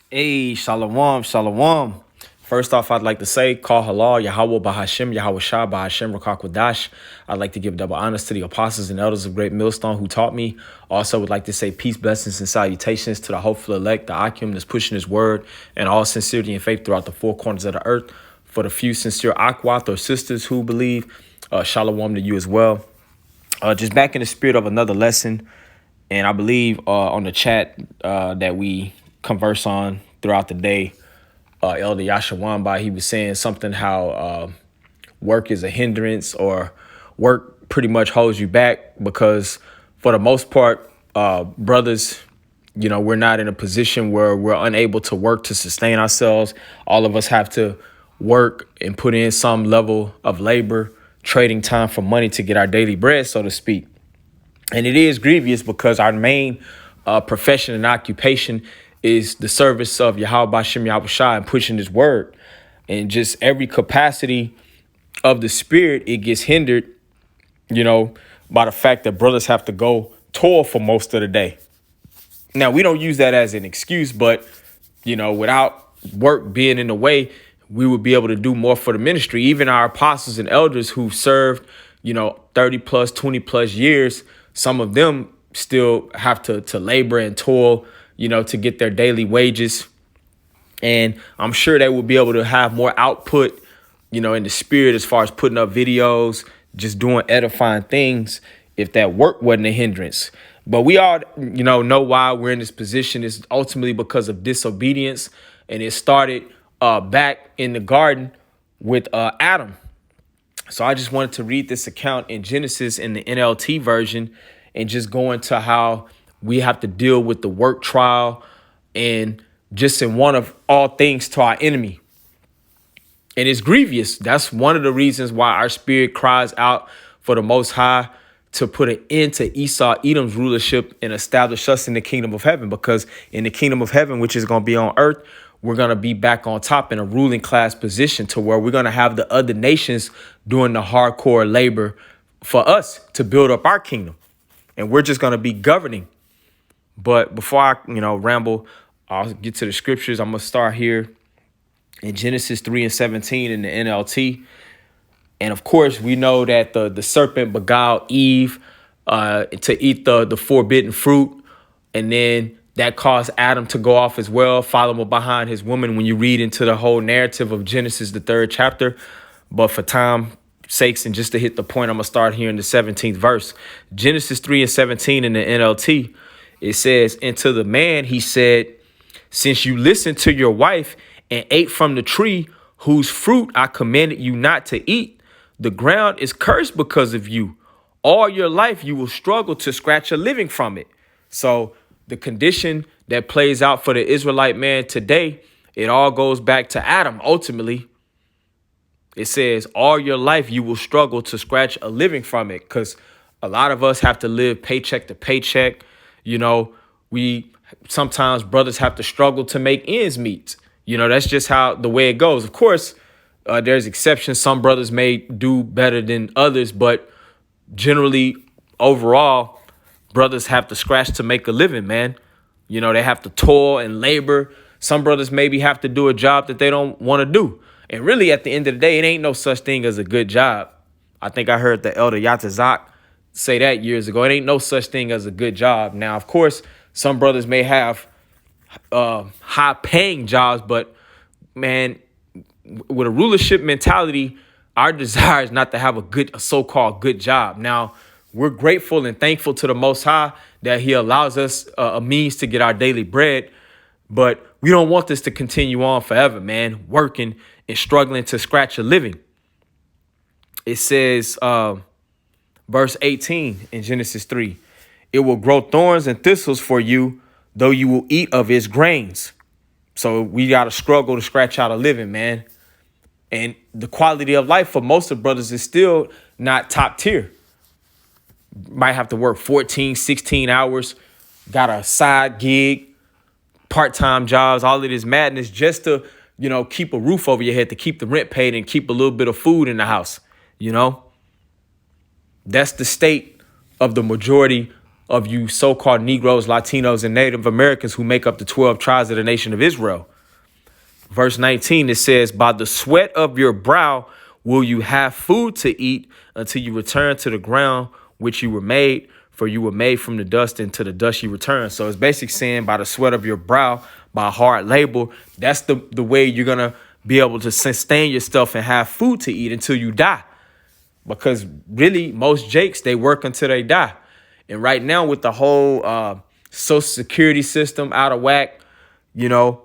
Hey, shalom, shalom. First off, I'd like to say, call halal, Yahweh Bahashim, Yahweh Shah, Bahashim, Rakakwadash. I'd like to give double honors to the apostles and elders of Great Millstone who taught me. Also, would like to say peace, blessings, and salutations to the hopeful elect, the Akim that's pushing his word, and all sincerity and faith throughout the four corners of the earth. For the few sincere Akwat or sisters who believe, shalom to you as well. Just back in the spirit of another lesson, and I believe on the chat that we converse on throughout the day, Elder Yashawamba, he was saying something how work is a hindrance or work pretty much holds you back because for the most part, brothers, we're not in a position where we're unable to work to sustain ourselves. All of us have to work and put in some level of labor, trading time for money to get our daily bread, so to speak. And it is grievous because our main profession and occupation is the service of Yahweh Bashem Yahweh Shai and pushing his word. And just every capacity of the spirit, it gets hindered, by the fact that brothers have to go toil for most of the day. Now, we don't use that as an excuse, but, without work being in the way, we would be able to do more for the ministry. Even our apostles and elders who served, 30 plus, 20 plus years, some of them still have to labor and toil, to get their daily wages. And I'm sure they will be able to have more output, in the spirit as far as putting up videos, just doing edifying things if that work wasn't a hindrance. But we all, know why we're in this position. It's ultimately because of disobedience. And it started back in the garden with Adam. So I just wanted to read this account in Genesis in the NLT version and just go into how we have to deal with the work trial and just in one of all things to our enemy. And it's grievous. That's one of the reasons why our spirit cries out for the Most High to put an end to Esau, Edom's rulership and establish us in the kingdom of heaven. Because in the kingdom of heaven, which is going to be on earth, we're going to be back on top in a ruling class position to where we're going to have the other nations doing the hardcore labor for us to build up our kingdom. And we're just going to be governing. But before I, ramble, I'll get to the scriptures. I'm going to start here in Genesis 3:17 in the NLT. And of course, we know that the serpent beguiled Eve to eat the forbidden fruit. And then that caused Adam to go off as well, following behind his woman when you read into the whole narrative of Genesis, the 3rd chapter. But for time's sakes and just to hit the point, I'm going to start here in the 17th verse. Genesis 3:17 in the NLT, it says, "And to the man he said, since you listened to your wife and ate from the tree whose fruit I commanded you not to eat, the ground is cursed because of you. All your life you will struggle to scratch a living from it." So the condition that plays out for the Israelite man today, it all goes back to Adam. Ultimately, it says all your life you will struggle to scratch a living from it, because a lot of us have to live paycheck to paycheck. We sometimes brothers have to struggle to make ends meet. That's just how the way it goes. Of course, there's exceptions. Some brothers may do better than others, but generally, overall, brothers have to scratch to make a living, man. They have to toil and labor. Some brothers maybe have to do a job that they don't want to do. And really, at the end of the day, it ain't no such thing as a good job. I think I heard the elder Yatazak say that years ago. It ain't no such thing as a good job. Now, of course, some brothers may have high-paying jobs, but, man, with a rulership mentality, our desire is not to have a so-called good job. Now, we're grateful and thankful to the Most High that he allows us a means to get our daily bread. But we don't want this to continue on forever, man, working and struggling to scratch a living. It says, verse 18 in Genesis 3, "It will grow thorns and thistles for you, though you will eat of its grains." So we got to struggle to scratch out a living, man. And the quality of life for most of brothers is still not top tier. Might have to work 14, 16 hours, got a side gig, part-time jobs, all of this madness just to, keep a roof over your head, to keep the rent paid and keep a little bit of food in the house. That's the state of the majority of you so-called Negroes, Latinos, and Native Americans who make up the 12 tribes of the nation of Israel. Verse 19, it says, by the sweat of your brow will you have food to eat until you return to the ground which you were made, for you were made from the dust, and to the dust you return. So it's basically saying by the sweat of your brow, by hard labor, that's the way you're going to be able to sustain yourself and have food to eat until you die. Because really, most Jakes, they work until they die. And right now with the whole Social Security system out of whack, you know,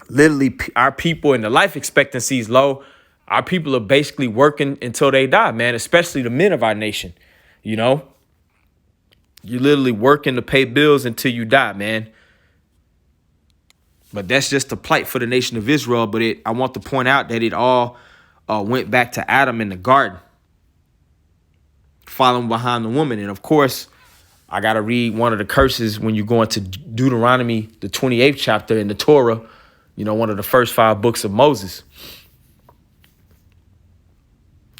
literally our people and the life expectancy is low. Our people are basically working until they die, man, especially the men of our nation. You know, you're literally working to pay bills until you die, man. But that's just the plight for the nation of Israel. But I want to point out that it all went back to Adam in the garden, following behind the woman. And of course, I got to read one of the curses when you go into Deuteronomy, the 28th chapter in the Torah, you know, one of the first 5 books of Moses.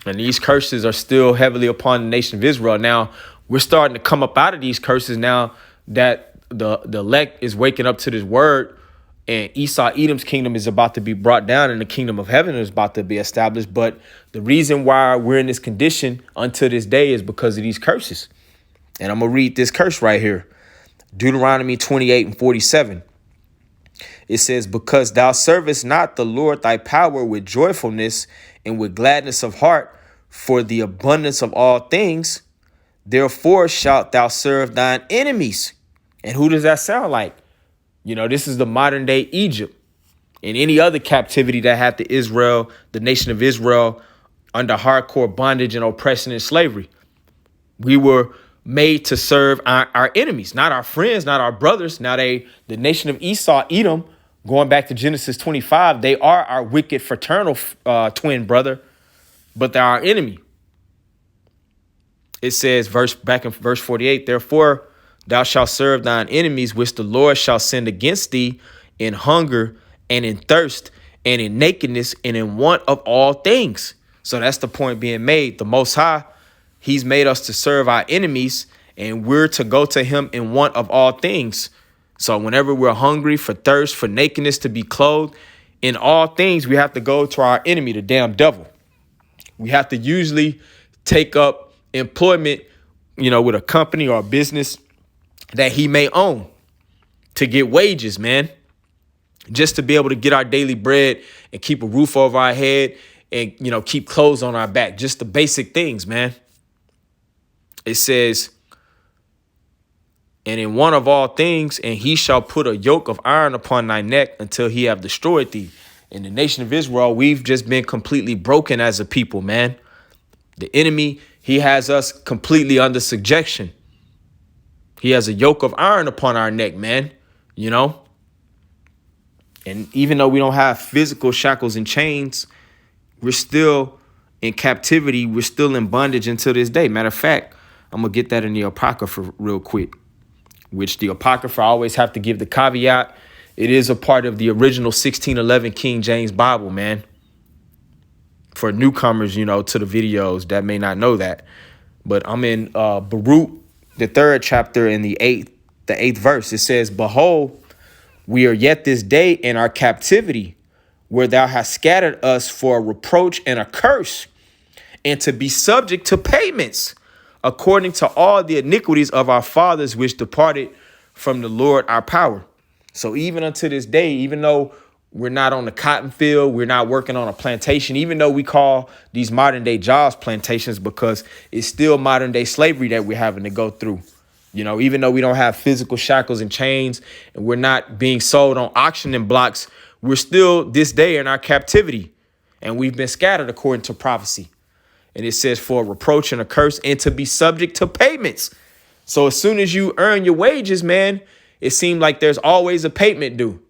And these curses are still heavily upon the nation of Israel. Now, we're starting to come up out of these curses now that the elect is waking up to this word, and Esau, Edom's kingdom is about to be brought down and the kingdom of heaven is about to be established. But the reason why we're in this condition until this day is because of these curses. And I'm going to read this curse right here. Deuteronomy 28:47. It says, because thou servest not the Lord thy power with joyfulness and with gladness of heart for the abundance of all things, therefore shalt thou serve thine enemies. And who does that sound like? You know, this is the modern day Egypt and any other captivity that had the nation of Israel, under hardcore bondage and oppression and slavery. We were made to serve our enemies, not our friends, not our brothers. Now the nation of Esau, Edom, going back to Genesis 25, they are our wicked fraternal twin brother, but they're our enemy. It says back in verse 48, therefore thou shalt serve thine enemies, which the Lord shall send against thee in hunger and in thirst and in nakedness and in want of all things. So that's the point being made. The Most High, he's made us to serve our enemies, and we're to go to him in want of all things. So whenever we're hungry, for thirst, for nakedness, to be clothed, in all things, we have to go to our enemy, the damn devil. We have to usually take up employment, you know, with a company or a business that he may own to get wages, man, just to be able to get our daily bread and keep a roof over our head and, you know, keep clothes on our back, just the basic things, man. It says, and in one of all things, and he shall put a yoke of iron upon thy neck until he have destroyed thee. In the nation of Israel, we've just been completely broken as a people, man. The enemy, he has us completely under subjection. He has a yoke of iron upon our neck, man, you know. And even though we don't have physical shackles and chains, we're still in captivity. We're still in bondage until this day. Matter of fact, I'm going to get that in the Apocrypha real quick, which the Apocrypha, I always have to give the caveat. It is a part of the original 1611 King James Bible, man. For newcomers, you know, to the videos that may not know that. But I'm in Baruch, the 3rd chapter, in the 8th verse. It says, behold, we are yet this day in our captivity, where thou hast scattered us for a reproach and a curse, and to be subject to payments, according to all the iniquities of our fathers, which departed from the Lord our power. So even unto this day, even though we're not on the cotton field, we're not working on a plantation, even though we call these modern day jobs plantations, because it's still modern day slavery that we're having to go through. You know, even though we don't have physical shackles and chains and we're not being sold on auctioning blocks, we're still this day in our captivity, and we've been scattered according to prophecy. And it says for a reproach and a curse, and to be subject to payments. So as soon as you earn your wages, man, it seems like there's always a payment due.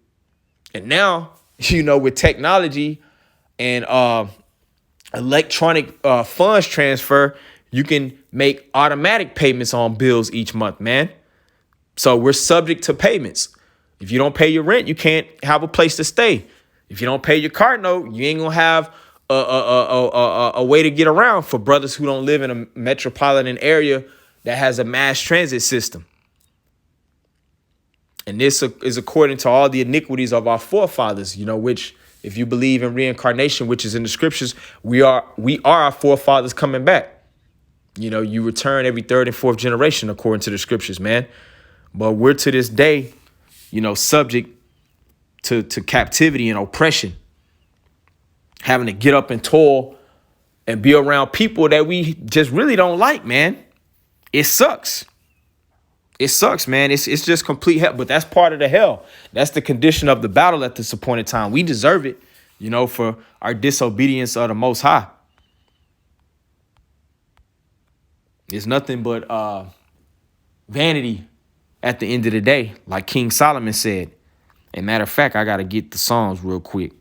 And now, you know, with technology and electronic funds transfer, you can make automatic payments on bills each month, man. So we're subject to payments. If you don't pay your rent, you can't have a place to stay. If you don't pay your car note, you ain't gonna have a way to get around for brothers who don't live in a metropolitan area that has a mass transit system. And this is according to all the iniquities of our forefathers, which if you believe in reincarnation, which is in the scriptures, we are our forefathers coming back. You return every third and fourth generation according to the scriptures, man. But we're to this day, subject to captivity and oppression, having to get up and toil and be around people that we just really don't like, man. It sucks. It sucks, man. It's just complete hell. But that's part of the hell. That's the condition of the battle at this appointed time. We deserve it, for our disobedience of the Most High. It's nothing but vanity at the end of the day, like King Solomon said. And matter of fact, I got to get the Psalms real quick.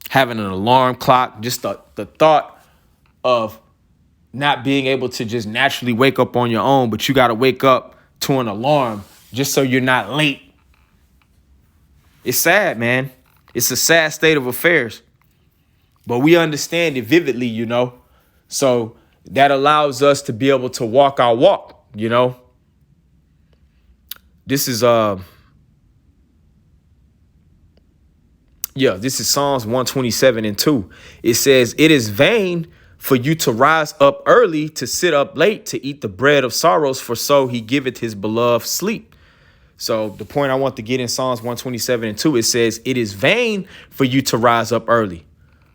Having an alarm clock, just the thought of not being able to just naturally wake up on your own, but you got to wake up to an alarm just so you're not late. It's sad, man. It's a sad state of affairs. But we understand it vividly, So that allows us to be able to walk our walk, This is this is Psalms 127:2. It says, "It is vain for you to rise up early, to sit up late, to eat the bread of sorrows, for so he giveth his beloved sleep." So the point I want to get in Psalms 127:2, it says, "It is vain for you to rise up early."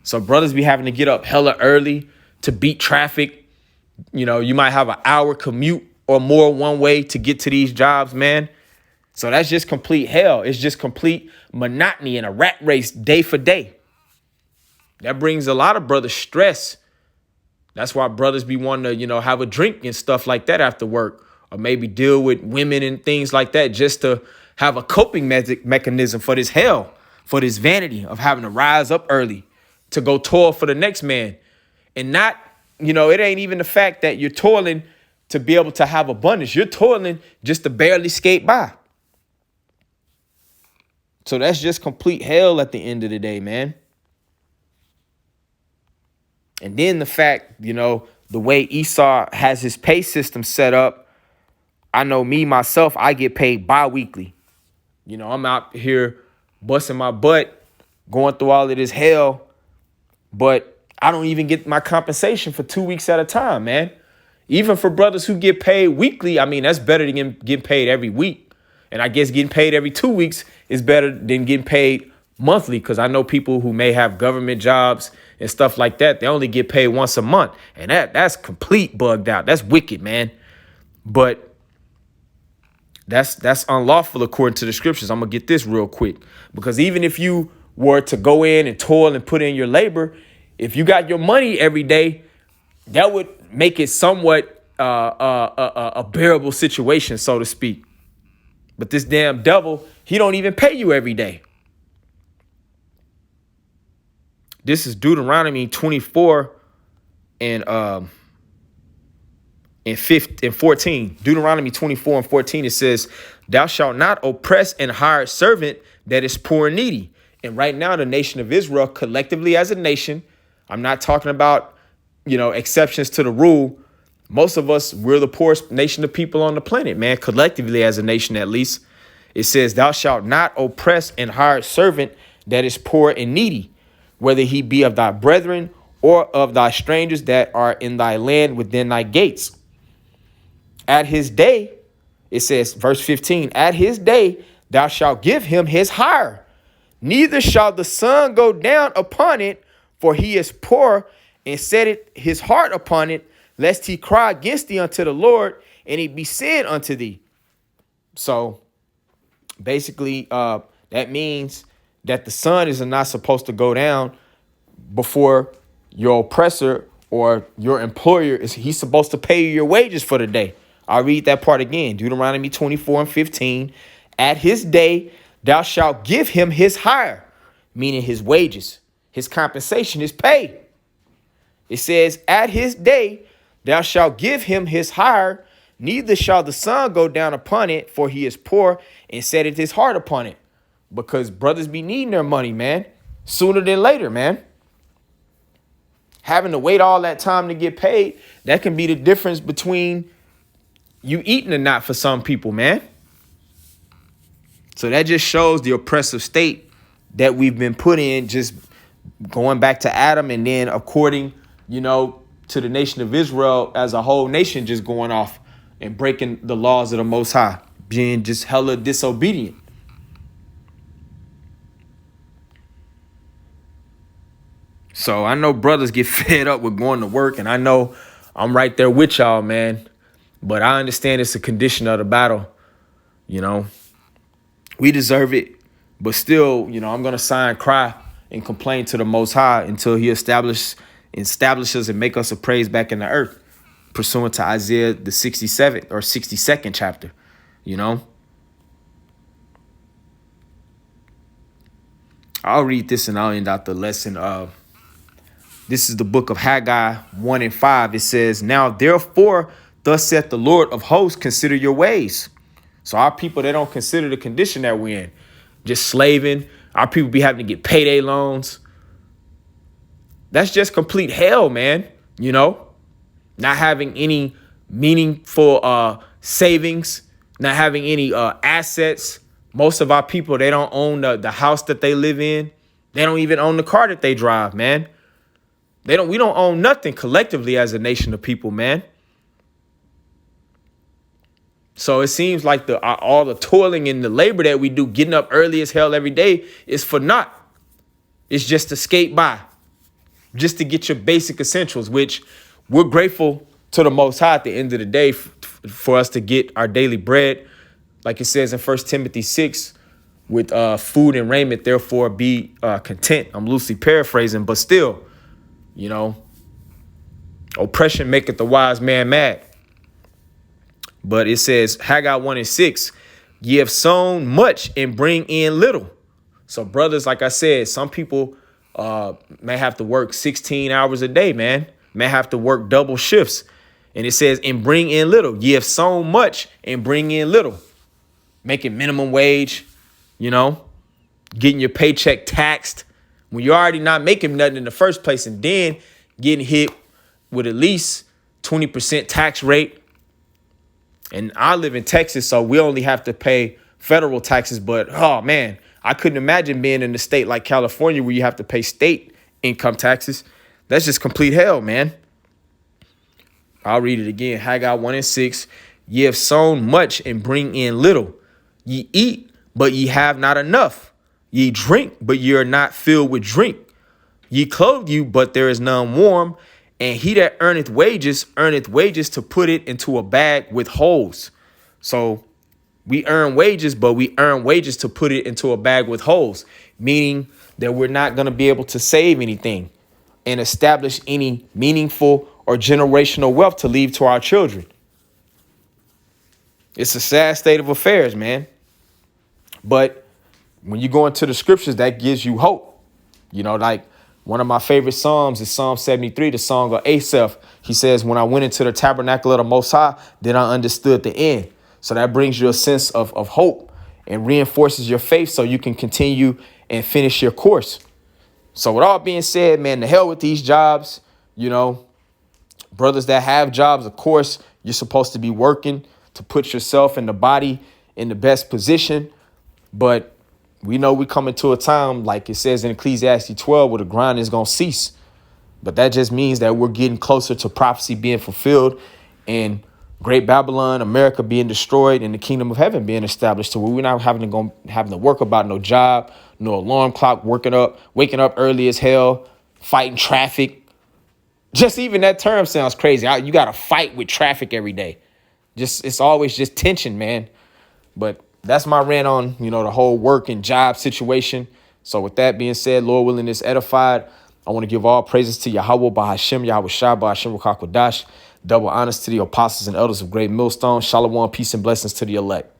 So brothers be having to get up hella early to beat traffic. You might have an hour commute or more one way to get to these jobs, man. So that's just complete hell. It's just complete monotony and a rat race day for day. That brings a lot of brothers stress. That's why brothers be wanting to, have a drink and stuff like that after work, or maybe deal with women and things like that, just to have a coping mechanism for this hell, for this vanity of having to rise up early to go toil for the next man. And not, it ain't even the fact that you're toiling to be able to have abundance. You're toiling just to barely skate by. So that's just complete hell at the end of the day, man. And then the fact, the way Esau has his pay system set up, I know me, myself, I get paid bi-weekly. I'm out here busting my butt, going through all of this hell, but I don't even get my compensation for 2 weeks at a time, man. Even for brothers who get paid weekly, that's better than getting paid every week. And I guess getting paid every 2 weeks is better than getting paid monthly, because I know people who may have government jobs and stuff like that. They only get paid once a month. And that's complete bugged out. That's wicked, man. But that's unlawful according to the scriptures. I'm going to get this real quick, because even if you were to go in and toil and put in your labor, if you got your money every day, that would make it somewhat a bearable situation, so to speak. But this damn devil, he don't even pay you every day. This is Deuteronomy 24 and 14. Deuteronomy 24:14. It says, "Thou shalt not oppress an hired servant that is poor and needy." And right now, the nation of Israel, collectively as a nation, I'm not talking about, exceptions to the rule. Most of us, we're the poorest nation of people on the planet, man, collectively as a nation, at least. It says, "Thou shalt not oppress an hired servant that is poor and needy, whether he be of thy brethren or of thy strangers that are in thy land within thy gates. At his day," it says, verse 15, "at his day thou shalt give him his hire. Neither shall the sun go down upon it, for he is poor, and set his heart upon it, lest he cry against thee unto the Lord, and it be said unto thee." So basically, that means that the sun is not supposed to go down before your oppressor or your employer he's supposed to pay you your wages for the day. I'll read that part again. Deuteronomy 24:15. "At his day thou shalt give him his hire," meaning his wages, his compensation, his pay. It says, "At his day thou shalt give him his hire, neither shall the sun go down upon it, for he is poor, and setteth his heart upon it." Because brothers be needing their money, man, sooner than later, man. Having to wait all that time to get paid, that can be the difference between You eating or not for some people, man. So that just shows the oppressive state that we've been put in, just going back to Adam, and then according, to the nation of Israel as a whole nation, just going off and breaking the laws of the Most High, being just hella disobedient. So I know brothers get fed up with going to work, and I know I'm right there with y'all, man. But I understand it's a condition of the battle. We deserve it, but still, I'm going to sigh and cry and complain to the Most High until he establishes and make us a praise back in the earth, pursuant to Isaiah the 67th or 62nd chapter, I'll read this and I'll end out the lesson. This is the book of Haggai 1 and 5. It says, "Now therefore, thus saith the Lord of hosts, consider your ways." So our people, they don't consider the condition that we're in. Just slaving. Our people be having to get payday loans. That's just complete hell, man. Not having any meaningful savings, not having any assets. Most of our people, they don't own the house that they live in. They don't even own the car that they drive, man. We don't own nothing collectively as a nation of people, man. So it seems like all the toiling and the labor that we do, getting up early as hell every day, is for naught. It's just to skate by, just to get your basic essentials, which we're grateful to the Most High at the end of the day for us to get our daily bread. Like it says in 1 Timothy 6, with food and raiment, therefore be content. I'm loosely paraphrasing, but still, oppression maketh the wise man mad. But it says, Haggai 1 and 6, ye have sown much and bring in little. So brothers, like I said, some people may have to work 16 hours a day, man. May have to work double shifts. And it says, and bring in little. Ye have sown much and bring in little. Making minimum wage, getting your paycheck taxed when you're already not making nothing in the first place, and then getting hit with at least 20% tax rate. And I live in Texas, so we only have to pay federal taxes. But, oh, man, I couldn't imagine being in a state like California where you have to pay state income taxes. That's just complete hell, man. I'll read it again. Haggai 1 and 6. Ye have sown much and bring in little. Ye eat, but ye have not enough. Ye drink, but ye are not filled with drink. Ye clothe you, but there is none warm. And he that earneth wages to put it into a bag with holes. So we earn wages, but we earn wages to put it into a bag with holes, meaning that we're not going to be able to save anything and establish any meaningful or generational wealth to leave to our children. It's a sad state of affairs, man. But when you go into the scriptures, that gives you hope. Like one of my favorite Psalms is Psalm 73, the song of Asaph. He says, when I went into the tabernacle of the Most High, then I understood the end. So that brings you a sense of hope and reinforces your faith so you can continue and finish your course. So with all being said, man, to hell with these jobs. Brothers that have jobs, of course, you're supposed to be working to put yourself and the body in the best position. But we know we come into a time, like it says in Ecclesiastes 12, where the grind is going to cease. But that just means that we're getting closer to prophecy being fulfilled and Great Babylon, America being destroyed, and the kingdom of heaven being established, to where we're not having to work about no job, no alarm clock, waking up early as hell, fighting traffic. Just even that term sounds crazy. You got to fight with traffic every day. It's always just tension, man. But that's my rant on, the whole work and job situation. So with that being said, Lord willing, this edified. I want to give all praises to Yahweh, Bahashem, Yahweh Shah, Bahashem, Rukakwadash. Double honors to the apostles and elders of Great Millstone. Shalom, peace and blessings to the elect.